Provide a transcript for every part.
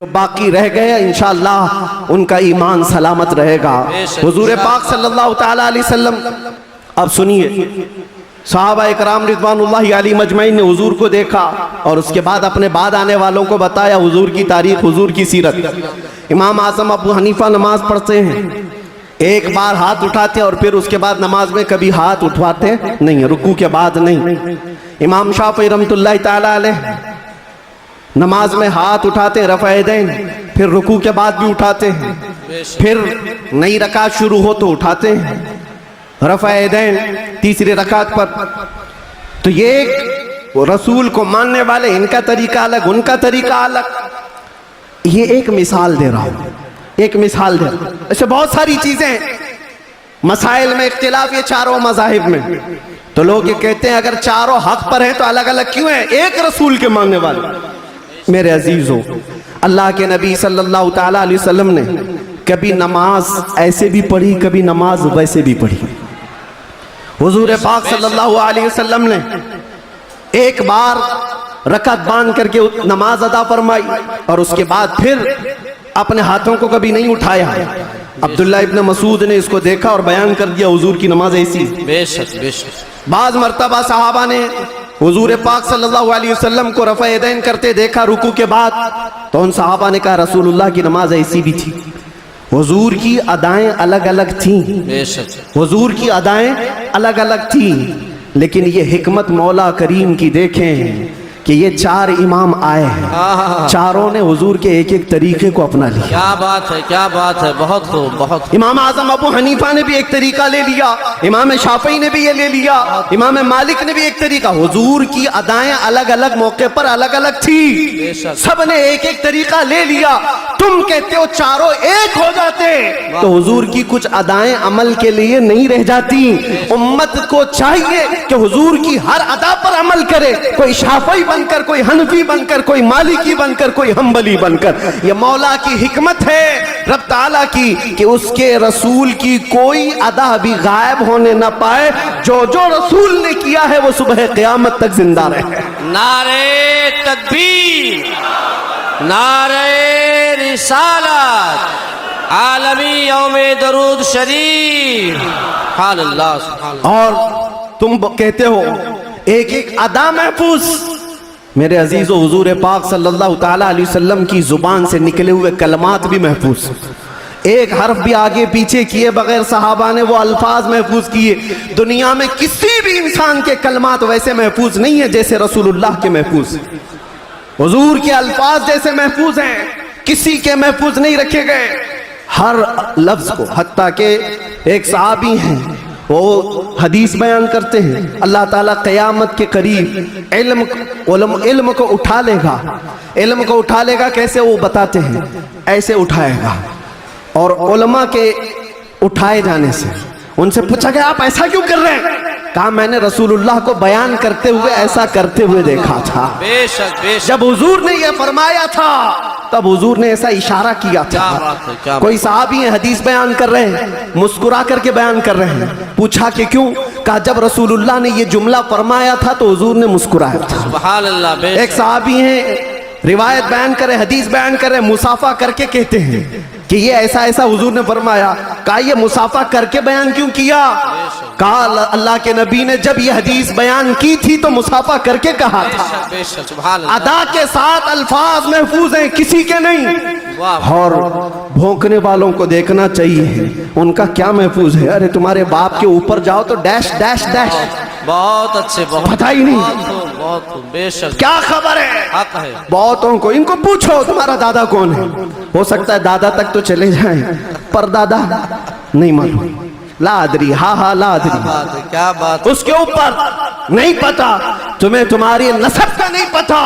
باقی رہ گئے انشاءاللہ ان کا ایمان سلامت رہے گا۔ حضور پاک صلی اللہ تعالیٰ علیہ وسلم، اب سنیے، صحابہ اکرام رضوان اللہ علیہ مجمعین نے حضور کو دیکھا اور اس کے بعد اپنے بعد آنے والوں کو بتایا حضور کی تاریخ، حضور کی سیرت۔ امام اعظم ابو حنیفہ نماز پڑھتے ہیں، ایک بار ہاتھ اٹھاتے اور پھر اس کے بعد نماز میں کبھی ہاتھ اٹھواتے نہیں، رکوع کے بعد نہیں۔ امام شافعی رحمۃ اللہ تعالیٰ علیہ نماز میں ہاتھ اٹھاتے ہیں رفع یدین، پھر رکوع کے بعد بھی اٹھاتے ہیں، پھر نئی رکعت شروع ہو تو اٹھاتے ہیں رفع یدین تیسری رکعت پر۔ تو یہ ایک رسول کو ماننے والے، ان کا طریقہ الگ، ان کا طریقہ الگ۔ یہ ایک مثال دے رہا ہوں، ایک مثال دے رہا ہوں۔ ایسے بہت ساری چیزیں ہیں، مسائل میں اختلاف یہ چاروں مذاہب میں، تو لوگ یہ کہتے ہیں اگر چاروں حق پر ہیں تو الگ الگ کیوں ہیں؟ ایک رسول کے ماننے والے۔ میرے عزیزو، اللہ کے نبی صلی اللہ تعالیٰ علیہ وسلم نے کبھی نماز ایسے بھی پڑھی، کبھی نماز ویسے بھی پڑھی۔ حضور پاک صلی اللہ علیہ وسلم نے ایک بار رکعت باندھ کر کے نماز ادا فرمائی اور اس کے بعد پھر اپنے ہاتھوں کو کبھی نہیں اٹھایا۔ عبداللہ ابن مسعود نے اس کو دیکھا اور بیان کر دیا حضور کی نماز ایسی۔ بے شک بے شک۔ بعض مرتبہ صحابہ نے حضور پاک صلی اللہ علیہ وسلم کو رفع یدین کرتے دیکھا رکوع کے بعد، تو ان صحابہ نے کہا رسول اللہ کی نماز ایسی بھی تھی۔ حضور کی ادائیں الگ الگ تھیں، بے شک۔ حضور کی ادائیں الگ الگ تھیں، لیکن یہ حکمت مولا کریم کی دیکھیں کہ یہ چار امام آئے ہیں، چاروں نے حضور کے ایک ایک طریقے کو اپنا لیا۔ کیا بات ہے، کیا بات ہے، بہت خوب، بہت خوب۔ امام اعظم ابو حنیفہ نے بھی ایک طریقہ لے لیا، امام شافعی نے بھی یہ لے لیا، امام مالک نے بھی ایک طریقہ۔ حضور کی ادائیں الگ الگ موقع پر الگ الگ تھی، سب نے ایک ایک طریقہ لے لیا۔ تم کہتے ہو چاروں ایک ہو جاتے تو حضور کی کچھ ادائیں عمل کے لیے نہیں رہ جاتی۔ امت کو چاہیے کہ حضور کی ہر ادا پر عمل کرے، کوئی شافعی بن کر، کوئی حنفی بن کر، کوئی مالکی بن کر، کوئی حنبلی بن کر۔ یہ مولا کی حکمت ہے رب تعالیٰ کی کہ اس کے رسول کی کوئی ادا بھی غائب ہونے نہ پائے، جو جو رسول نے کیا ہے وہ صبح قیامت تک زندہ رہے۔ نعرہ تکبیر، نعرہ رسالت، عالمی یوم درود شریف، سبحان اللہ سبحان اللہ۔ اور تم کہتے ہو ایک ایک ادا محفوظ۔ میرے عزیز و حضور پاک صلی اللہ تعالیٰ علیہ وسلم کی زبان سے نکلے ہوئے کلمات بھی محفوظ، ایک حرف بھی آگے پیچھے کیے بغیر صحابہ نے وہ الفاظ محفوظ کیے۔ دنیا میں کسی بھی انسان کے کلمات ویسے محفوظ نہیں ہیں جیسے رسول اللہ کے محفوظ ہیں، حضور کے الفاظ جیسے محفوظ ہیں، کسی کے محفوظ نہیں رکھے گئے ہر لفظ کو۔ حتیٰ کہ ایک صحابی ہیں وہ حدیث بیان کرتے ہیں اللہ تعالیٰ قیامت کے قریب علم کو اٹھا لے گا، علم کو اٹھا لے گا کیسے وہ بتاتے ہیں، ایسے اٹھائے گا، اور علماء کے اٹھائے جانے سے ان سے پوچھا گیا آپ ایسا کیوں کر رہے ہیں؟ کہا میں نے رسول اللہ کو بیان کرتے ہوئے ایسا کرتے ہوئے دیکھا تھا۔ بے شک بے شک۔ جب حضور نے یہ فرمایا تھا تب حضور نے ایسا اشارہ کیا تھا۔ کوئی صحابی ہیں حدیث بیان کر رہے ہیں، مسکرا کر کے بیان کر رہے ہیں، پوچھا کہ کیوں؟ کہا جب رسول اللہ نے یہ جملہ فرمایا تھا تو حضور نے مسکرایا تھا۔ سبحان اللہ، بے شک۔ ایک صحابی ہیں روایت بیان کرے، حدیث بیان کرے، مصافحہ کر کے کہتے ہیں کہ یہ ایسا ایسا حضور نے فرمایا۔ کہا یہ مصافحہ کر کے بیان کیوں کیا؟ کہا اللہ کے نبی نے جب یہ حدیث بیان کی تھی تو مصافحہ کر کے کہا تھا۔ بے شک، سبحان اللہ۔ ادا کے ساتھ الفاظ محفوظ ہیں، کسی کے نہیں۔ اور بھونکنے والوں کو دیکھنا چاہیے ان کا کیا محفوظ ہے۔ ارے تمہارے باپ کے اوپر جاؤ تو ڈیش ڈیش ڈیش، بہت اچھے، بہت پتہ ہی نہیں بہت خوب، بہت خوب، بے شک۔ کیا خبر ہے؟ حق ہے۔ بہتوں کو ان کو پوچھو تمہارا دادا کون ہے، ہو سکتا ہے دادا تک تو چلے جائیں پر دادا نہیں معلوم، لا ادری، ہاں لا ادری، کیا بات، اس کے اوپر نہیں پتا، تمہیں تمہاری نسب کا نہیں پتا،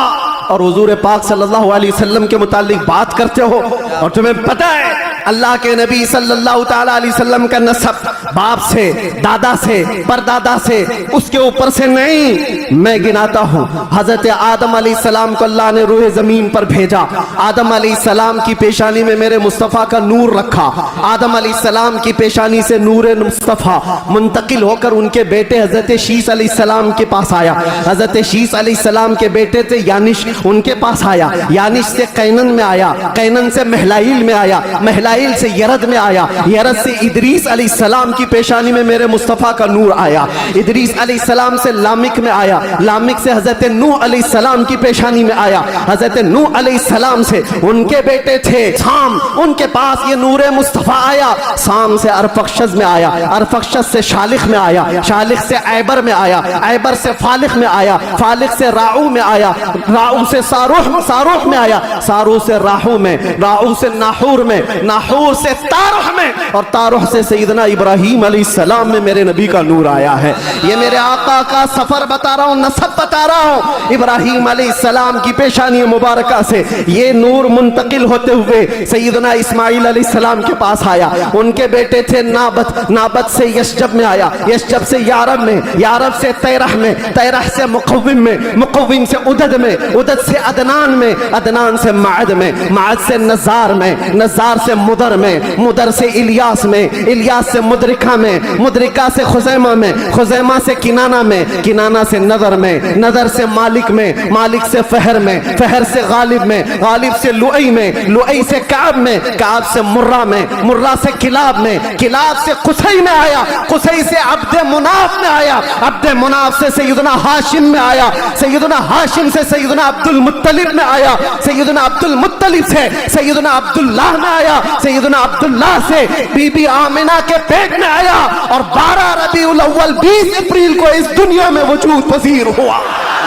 اور حضور پاک صلی اللہ علیہ وسلم کے متعلق بات کرتے ہو اور تمہیں پتا ہے اللہ کے نبی صلی اللہ تعالیٰ علیہ وسلم کا نسب باپ سے، دادا سے، پردادا سے، اس کے اوپر سے نہیں، میں گناتا ہوں۔ حضرت آدم علیہ السلام کو اللہ نے روح زمین پر بھیجا، آدم علیہ السلام کی پیشانی میں میرے مصطفیٰ کا نور رکھا، آدم علیہ السلام کی پیشانی سے نور مصطفیٰ منتقل ہو کر ان کے بیٹے حضرت شیس علیہ السلام کے پاس آیا، حضرت شیس علیہ السلام کے بیٹے تھے یانش، ان کے پاس آیا، یانش سے قینن میں آیا، قینن سے مہلائیل میں آیا، مہلائیل سے یرد میں آیا، یرد سے ادریس علیہ السلام کی پیشانی میں میرے مصطفیٰ کا نور آیا، ادریس علیہ السلام سے لامک میں آیا، لامک سے حضرت نوح علیہ السلام کی پیشانی میں آیا، حضرت نوح علیہ السلام سے ان کے بیٹے تھے سام، ان کے پاس یہ نور مصطفیٰ آیا، سام سے ارفخشد میں آیا، ارفخشد سے شالخ میں آیا، شالخ سے عیبر میں آیا، عیبر سے فالخ میں آیا، فالخ سے راعو میں آیا، راعو سے ساروح میں آیا، ساروح سے راہو میں، راہو سے ناحور میں، ناحور سے تارح میں، اور تارح سے سیدنا ابراہیم علیہ السلام میں میرے نبی کا نور آیا ہے۔ یہ میرے آقا کا سفر بتا رہا ہوں، نسب بتا رہا ہوں۔ ابراہیم علیہ السلام کی پیشانی مبارکہ سے یہ نور منتقل ہوتے ہوئے سیدنا اسماعیل علیہ السلام کے پاس آیا، ان کے بیٹے تھے نابت، نابت سے یشجب میں آیا، یشجب سے یارب میں، یارب سے تیرح میں، تیرح سے مقوم میں، مقوم سے عدد میں، عدد سے عدنان میں، عدنان سے معد میں، معد سے نزار میں، نزار سے مدر میں، مدر سے الیاس میں، الیاس سے مدرکہ میں، مدرکہ سے خزیمہ میں، خزیمہ سے کنانہ میں، کنانہ سے نظر میں، نظر سے مالک میں، مالک سے فہر میں، فہر سے غالب میں، غالب سے لؤی میں، لؤی سے کعب میں، کعب سے مرہ میں، مرہ سے کلاب میں، کلاب سے قصی میں آیا، قصی سے عبد مناف میں آیا، عبد مناف سے سیدنا ہاشم میں آیا، سیدنا ہاشم سے سیدنا عبد المطلب میں آیا، سیدنا عبد المطلب سے سیدنا عبداللہ میں آیا، سیدنا عبداللہ سے بی بی آمنہ کے پیٹ میں آیا، اور 12 ربیع الاول 20 اپریل کو اس دنیا میں وجود پذیر ہوا۔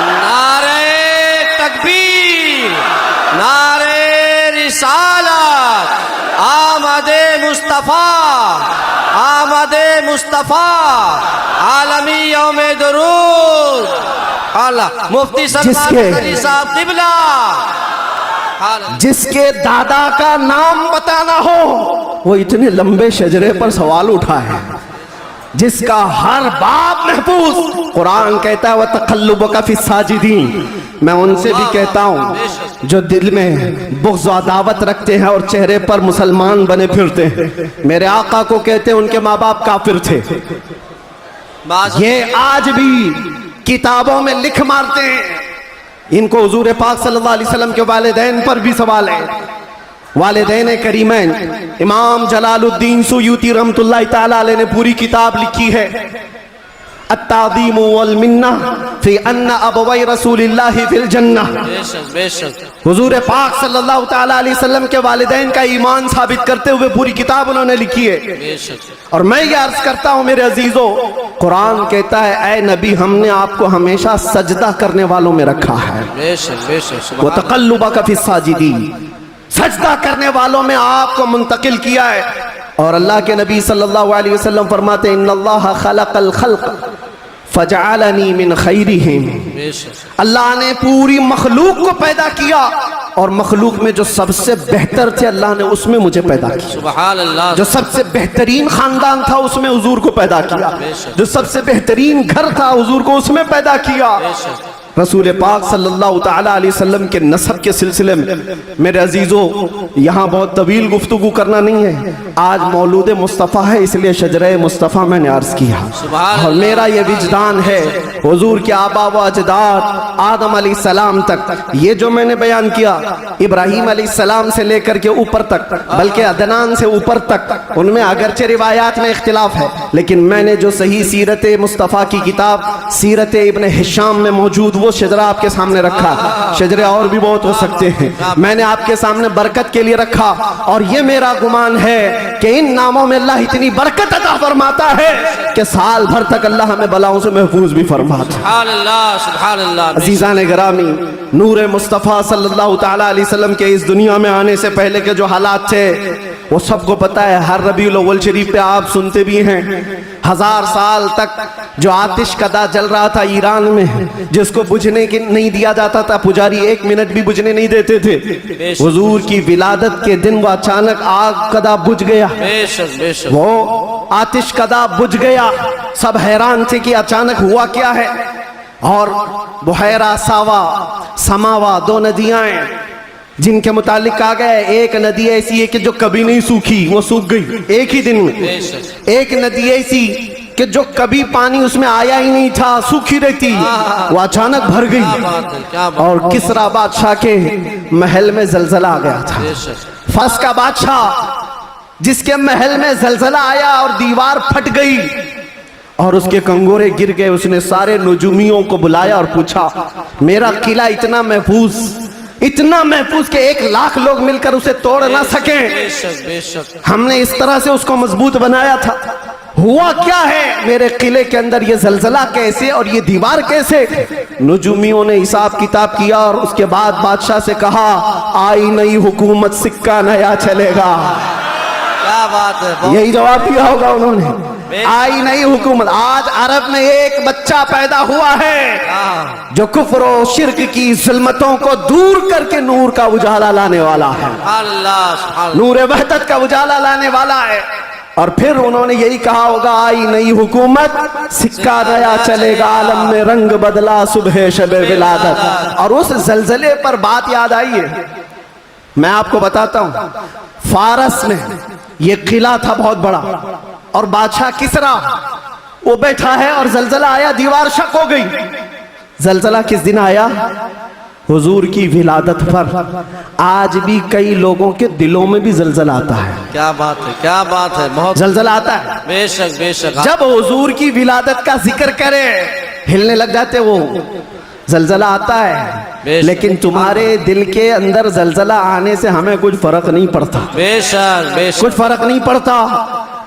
نعرہ تکبیر، نعرہ رسالت، آمد مصطفیٰ، آمد مصطفیٰ، عالمی یوم درود، اللہ مفتی سلمان علی صاحب قبلہ، جس کے دادا کا نام بتانا ہو وہ اتنے لمبے شجرے پر سوال اٹھا ہے، جس کا ہر باب محفوظ، قرآن کہتا ہے وَتَقَلُّبَكَ فِي السَّاجِدِينَ، میں ان سے بھی کہتا ہوں جو دل میں بغض و عداوت رکھتے ہیں اور چہرے پر مسلمان بنے پھرتے ہیں، میرے آقا کو کہتے ہیں ان کے ماں باپ کافر تھے، یہ آج بھی کتابوں میں لکھ مارتے ہیں۔ ان کو حضور پاک صلی اللہ علیہ وسلم کے والدین پر بھی سوال ہے، والدین کریمین۔ امام جلال الدین سیوطی رحمت اللہ تعالیٰ علیہ نے پوری کتاب لکھی ہے التعظیم والمنہ فی ان ابوی رسول اللہ فی الجنہ۔ بے شک حضور پاک صلی اللہ تعالیٰ علیہ وسلم کے والدین کا ایمان ثابت کرتے ہوئے پوری کتاب انہوں نے لکھی ہے۔ بے شک، اور اور میں یہ عرض کرتا ہوں میرے عزیزو، قرآن کہتا ہے اے نبی ہم نے آپ کو ہمیشہ سجدہ کرنے والوں میں رکھا ہے، بے شک بے شک، وَتَقَلُّبَكَ فِي السَّاجِدِينَ، سجدہ کرنے والوں میں آپ کو منتقل کیا ہے۔ اور اللہ کے نبی صلی اللہ علیہ وسلم فرماتے ہیں ان اللہ خلق الخلق فجعلنی من خیرہم، بے شک، اللہ نے پوری مخلوق کو پیدا کیا اور مخلوق میں جو سب سے بہتر تھے اللہ نے اس میں مجھے پیدا کیا، سبحان اللہ، جو سب سے بہترین خاندان تھا اس میں حضور کو پیدا کیا، جو سب سے بہترین گھر تھا حضور کو اس میں پیدا کیا۔ بے شک، رسول پاک صلی اللہ تعالیٰ علیہ وسلم کے نسب کے سلسلے میں میرے عزیزو یہاں بہت طویل گفتگو کرنا نہیں ہے، آج مولود مصطفیٰ ہے اس لیے شجرہ مصطفیٰ میں نے عرض کیا، اور میرا یہ وجدان ہے حضور کے آبا و اجداد آدم علیہ السلام تک یہ جو میں نے بیان کیا، ابراہیم علیہ السلام سے لے کر کے اوپر تک، بلکہ عدنان سے اوپر تک، ان میں اگرچہ روایات میں اختلاف ہے لیکن میں نے جو صحیح سیرت مصطفیٰ کی کتاب سیرت ابن ہشام میں موجود وہ شجرہ آپ کے سامنے رکھا، شجرے اور بھی بہت ہو سکتے ہیں، میں نے آپ کے سامنے برکت کے لیے رکھا، اور یہ میرا گمان ہے کہ ان ناموں میں اللہ اتنی برکت عطا فرماتا ہے کہ سال بھر تک اللہ ہمیں بلاؤں سے محفوظ بھی فرماتا ہے۔ سبحان اللہ، سبحان اللہ، عزیزان گرامی، نور مصطفیٰ صلی اللہ تعالیٰ علیہ وسلم کے اس دنیا میں آنے سے پہلے کے جو حالات تھے وہ سب کو پتا ہے ہر ربیع الاول شریف پہ آپ سنتے بھی ہیں 1000 سال تک جو آتش کدا جل رہا تھا ایران میں، جس کو بجھنے کی نہیں دیا جاتا تھا، پجاری 1 منٹ بھی بجھنے نہیں دیتے تھے، حضور کی ولادت کے دن وہ اچانک آگ کدا بجھ گیا، بے شک بے شک، وہ آتش کدا بجھ گیا۔ سب حیران تھے کہ اچانک ہوا کیا ہے، اور بحیرہ ساوا سماوا 2 ندیاں ہیں جن کے متعلق کہا گیا ہے ایک ندی ایسی ہے کہ جو کبھی نہیں سوکھی، وہ سوکھ گئی ایک ہی دن میں۔ ایک ندی ایسی کہ جو کبھی پانی اس میں آیا ہی نہیں تھا، سوکھی رہتی، وہ اچانک بھر گئی۔ اور کسرا بادشاہ کے محل میں زلزلہ آ گیا تھا، فارس کا بادشاہ جس کے محل میں زلزلہ آیا اور دیوار پھٹ گئی اور اس کے کنگورے گر گئے۔ اس نے سارے نجومیوں کو بلایا اور پوچھا میرا قلعہ اتنا محفوظ کہ 1 لاکھ لوگ مل کر اسے توڑ نہ سکیں، ہم نے اس طرح سے اس کو مضبوط بنایا تھا، ہوا کیا ہے میرے قلعے کے اندر؟ یہ زلزلہ کیسے اور یہ دیوار کیسے؟ نجومیوں نے حساب کتاب کیا اور اس کے بعد بادشاہ سے کہا آئی نئی حکومت، سکہ نیا چلے گا۔ کیا بات ہے، یہی جواب دیا ہوگا انہوں نے، آئی نئی حکومت۔ آج عرب میں ایک بچہ پیدا ہوا ہے جو کفر و شرک کی ظلمتوں کو دور کر کے نور کا اجالا لانے والا ہے، اللہ نور وحدت کا اجالا لانے والا ہے۔ اور پھر انہوں نے یہی کہا ہوگا آئی نئی حکومت، سکہ نیا چلے گا، عالم میں رنگ بدلا صبح شب ولادت۔ اور اس زلزلے پر بات یاد آئی ہے، میں آپ کو بتاتا ہوں، فارس میں یہ قلعہ تھا بہت بڑا، اور بادشاہ کسرا وہ بیٹھا ہے اور زلزلہ آیا، دیوار شک ہو گئی۔ زلزلہ کس دن آیا؟ حضور کی ولادت پر۔ آج بھی کئی لوگوں کے دلوں میں بھی زلزلہ آتا ہے، کیا بات ہے، کیا بات ہے، بہت زلزلہ آتا ہے۔ بے شک بے شک، جب حضور کی ولادت کا ذکر کرے ہلنے لگ جاتے، وہ زلزلہ آتا ہے، لیکن تمہارے دل کے اندر زلزلہ آنے سے ہمیں کچھ فرق نہیں پڑتا، بے شک بے شک، کچھ فرق نہیں پڑتا۔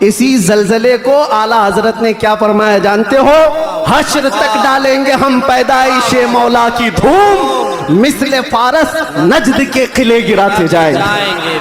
اسی زلزلے کو اعلیٰ حضرت نے کیا فرمایا جانتے ہو؟ حشر تک ڈالیں گے ہم پیدائش مولا کی دھوم، مثل فارس نجد کے قلعے گراتے جائیں گے۔